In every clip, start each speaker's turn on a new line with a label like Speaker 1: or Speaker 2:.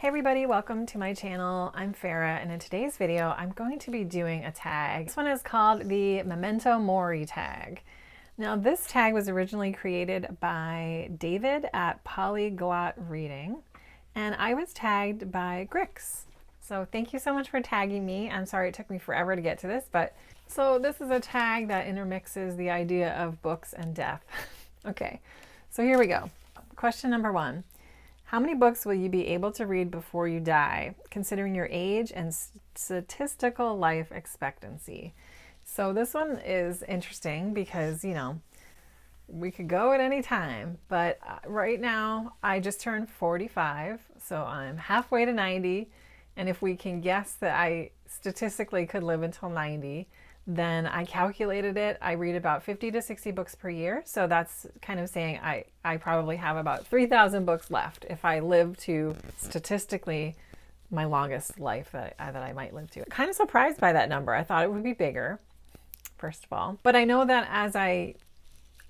Speaker 1: Hey everybody, welcome to my channel. I'm Farah, and in today's video I'm going to be doing a tag. This one is called the Memento Mori tag. Now this tag was originally created by David at Polyglot Reading, and I was tagged by Grix. So thank you so much for tagging me. I'm sorry it took me forever to get to this, but so this is a tag that intermixes the idea of books and death. Okay, so here we go. Question number 1. How many books will you be able to read before you die, considering your age and statistical life expectancy? So this one is interesting because, we could go at any time, but right now I just turned 45, so I'm halfway to 90, and if we can guess that I statistically could live until 90, then I calculated it. I read about 50 to 60 books per year. So that's kind of saying I probably have about 3,000 books left if I live to statistically my longest life that I might live to. Kind of surprised by that number. I thought it would be bigger, first of all. But I know that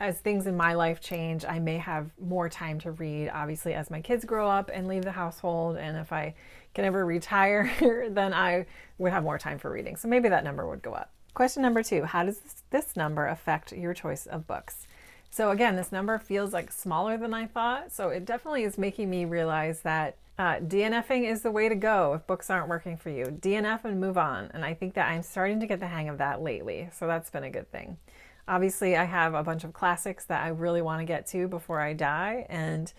Speaker 1: as things in my life change, I may have more time to read, obviously, as my kids grow up and leave the household. And if I can ever retire, then I would have more time for reading. So maybe that number would go up. Question number 2, how does this number affect your choice of books? So again, this number feels like smaller than I thought. So it definitely is making me realize that DNFing is the way to go if books aren't working for you. DNF and move on. And I think that I'm starting to get the hang of that lately. So that's been a good thing. Obviously, I have a bunch of classics that I really want to get to before I die. And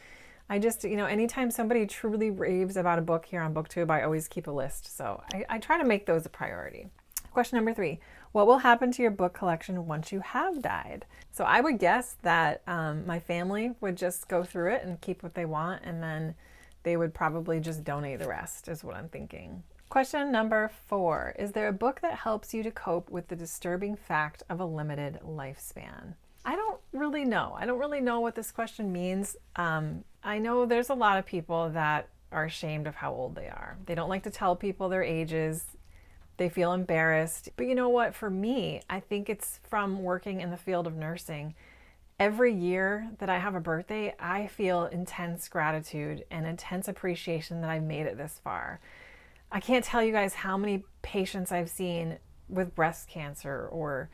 Speaker 1: I just, anytime somebody truly raves about a book here on Booktube, I always keep a list. So I try to make those a priority. Question number 3, what will happen to your book collection once you have died? So I would guess that my family would just go through it and keep what they want, and then they would probably just donate the rest, is what I'm thinking. Question number 4, is there a book that helps you to cope with the disturbing fact of a limited lifespan? I don't really know. I don't really know what this question means. I know there's a lot of people that are ashamed of how old they are. They don't like to tell people their ages. They feel embarrassed. But you know what? For me, I think it's from working in the field of nursing. Every year that I have a birthday, I feel intense gratitude and intense appreciation that I've made it this far. I can't tell you guys how many patients I've seen with breast cancer or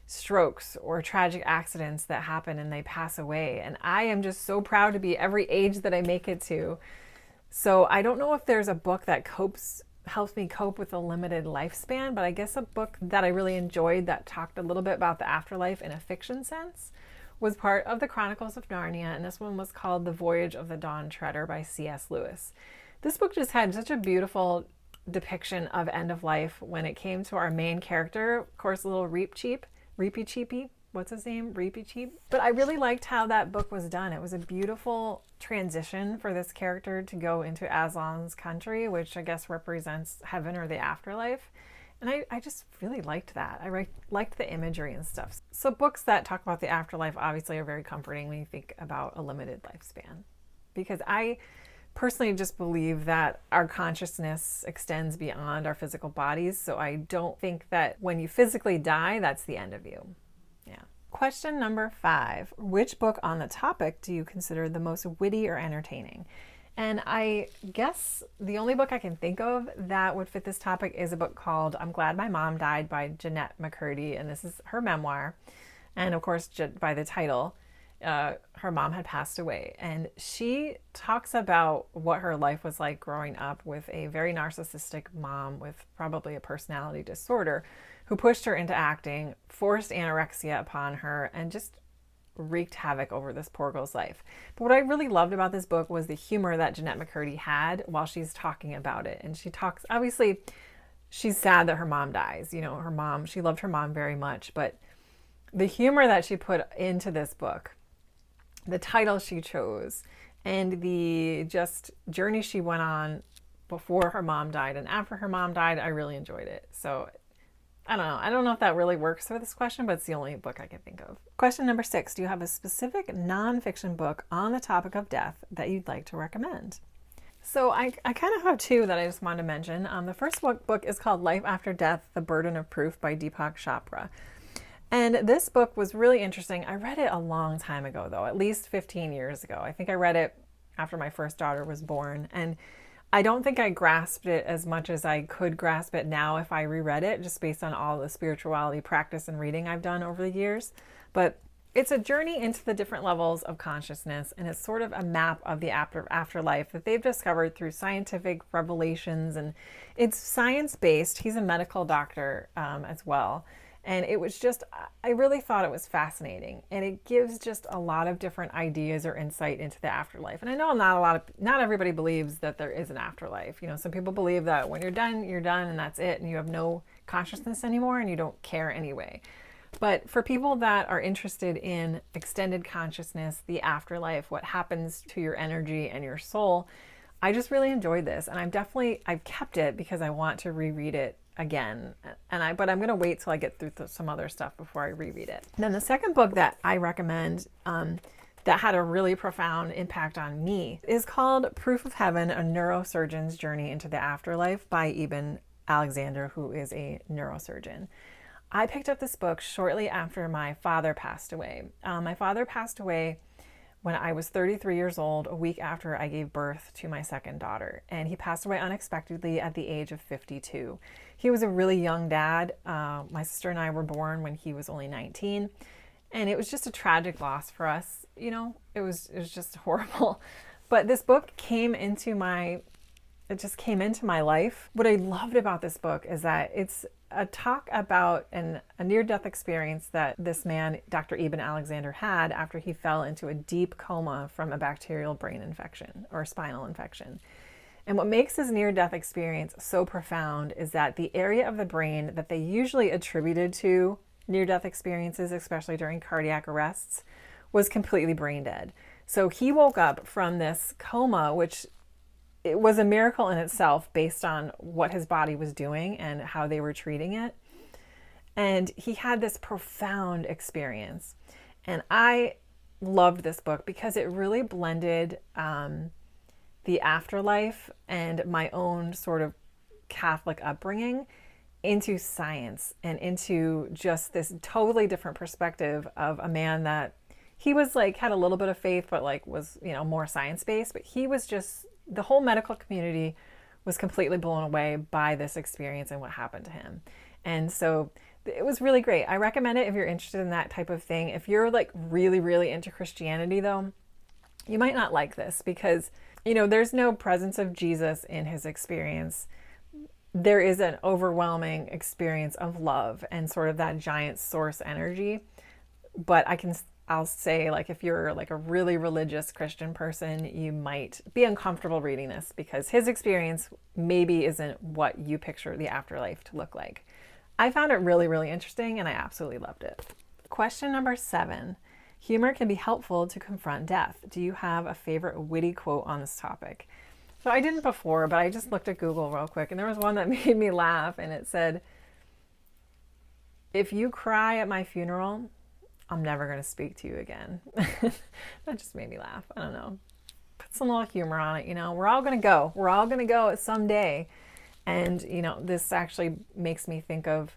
Speaker 1: strokes or tragic accidents that happen and they pass away. And I am just so proud to be every age that I make it to. So I don't know if there's a book that helps me cope with a limited lifespan, but I guess a book that I really enjoyed that talked a little bit about the afterlife in a fiction sense was part of the Chronicles of Narnia, and this one was called The Voyage of the Dawn Treader by C.S. Lewis. This book just had such a beautiful depiction of end of life when it came to our main character, of course, a little Reepy Cheepy. What's his name? Reepy Cheep. But I really liked how that book was done. It was a beautiful transition for this character to go into Aslan's country, which I guess represents heaven or the afterlife. And I just really liked that. I liked the imagery and stuff. So books that talk about the afterlife obviously are very comforting when you think about a limited lifespan. Because I personally just believe that our consciousness extends beyond our physical bodies. So I don't think that when you physically die, that's the end of you. Yeah. Question number 5, which book on the topic do you consider the most witty or entertaining? And I guess the only book I can think of that would fit this topic is a book called I'm Glad My Mom Died by Jenette McCurdy, and this is her memoir. And of course, by the title, her mom had passed away. And she talks about what her life was like growing up with a very narcissistic mom with probably a personality disorder who pushed her into acting, forced anorexia upon her, and just wreaked havoc over this poor girl's life. But what I really loved about this book was the humor that Jenette McCurdy had while she's talking about it. And she talks, obviously, she's sad that her mom dies. She loved her mom very much, but the humor that she put into this book, the title she chose, and the just journey she went on before her mom died and after her mom died, I really enjoyed it. So I don't know. I don't know if that really works for this question, but it's the only book I can think of. Question number 6, do you have a specific nonfiction book on the topic of death that you'd like to recommend? So I kind of have 2 that I just wanted to mention. The first book is called Life After Death, The Burdon of Proof by Deepak Chopra. And this book was really interesting. I read it a long time ago, though, at least 15 years ago. I think I read it after my first daughter was born. And I don't think I grasped it as much as I could grasp it now if I reread it, just based on all the spirituality practice and reading I've done over the years. But it's a journey into the different levels of consciousness, and it's sort of a map of the afterlife that they've discovered through scientific revelations, and it's science-based. He's a medical doctor as well. And it was just, I really thought it was fascinating. And it gives just a lot of different ideas or insight into the afterlife. And I know not everybody believes that there is an afterlife. You know, some people believe that when you're done, and that's it. And you have no consciousness anymore and you don't care anyway. But for people that are interested in extended consciousness, the afterlife, what happens to your energy and your soul, I just really enjoyed this. And I've kept it because I want to reread it again, but I'm going to wait till I get through some other stuff before I reread it. Then the second book that I recommend that had a really profound impact on me is called Proof of Heaven, A Neurosurgeon's Journey into the Afterlife by Eben Alexander, who is a neurosurgeon. I picked up this book shortly after my father passed away. My father passed away when I was 33 years old, a week after I gave birth to my second daughter. And he passed away unexpectedly at the age of 52. He was a really young dad. My sister and I were born when he was only 19. And it was just a tragic loss for us. You know, it was just horrible. But this book came into my life. What I loved about this book is that it's a talk about a near-death experience that this man, Dr. Eben Alexander, had after he fell into a deep coma from a bacterial brain infection or spinal infection. And what makes his near-death experience so profound is that the area of the brain that they usually attributed to near-death experiences, especially during cardiac arrests, was completely brain dead. So he woke up from this coma, which it was a miracle in itself based on what his body was doing and how they were treating it. And he had this profound experience. And I loved this book because it really blended the afterlife and my own sort of Catholic upbringing into science and into just this totally different perspective of a man that he was like, had a little bit of faith, but like was, you know, more science-based, but he was just, the whole medical community was completely blown away by this experience and what happened to him. And so it was really great. I recommend it if you're interested in that type of thing. If you're like really, really into Christianity though, you might not like this because, you know, there's no presence of Jesus in his experience. There is an overwhelming experience of love and sort of that giant source energy. But I'll say, like, if you're like a really religious Christian person, you might be uncomfortable reading this because his experience maybe isn't what you picture the afterlife to look like. I found it really, really interesting and I absolutely loved it. Question number 7. Humor can be helpful to confront death. Do you have a favorite witty quote on this topic? So I didn't before, but I just looked at Google real quick and there was one that made me laugh and it said, "If you cry at my funeral, I'm never going to speak to you again." That just made me laugh. I don't know. Put some little humor on it. You know, we're all going to go. We're all going to go someday. And, you know, this actually makes me think of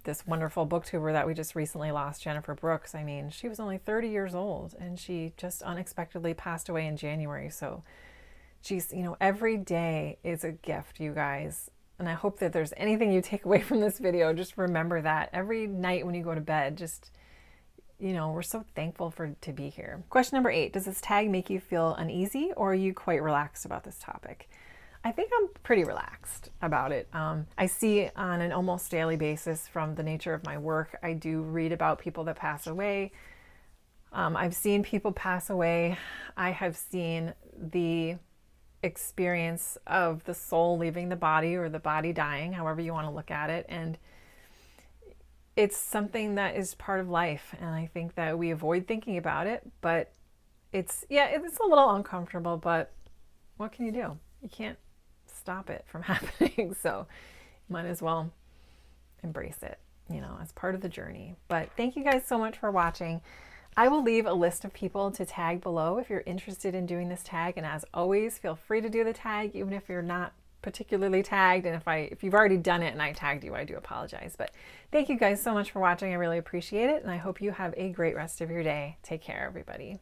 Speaker 1: this wonderful booktuber that we just recently lost, Jennifer Brooks. I mean, she was only 30 years old and she just unexpectedly passed away in January. So, geez, you know, every day is a gift, you guys. And I hope that there's anything you take away from this video. Just remember that every night when you go to bed, just, you know, we're so thankful to be here. Question number 8, does this tag make you feel uneasy or are you quite relaxed about this topic? I think I'm pretty relaxed about it. I see on an almost daily basis from the nature of my work, I do read about people that pass away. I've seen people pass away. I have seen the experience of the soul leaving the body or the body dying, however you want to look at it. And it's something that is part of life. And I think that we avoid thinking about it, but it's a little uncomfortable, but what can you do? You can't stop it from happening. So you might as well embrace it, you know, as part of the journey. But thank you guys so much for watching. I will leave a list of people to tag below if you're interested in doing this tag. And as always, feel free to do the tag, even if you're not particularly tagged. And if you've already done it and I tagged you, I do apologize. But thank you guys so much for watching. I really appreciate it. And I hope you have a great rest of your day. Take care, everybody.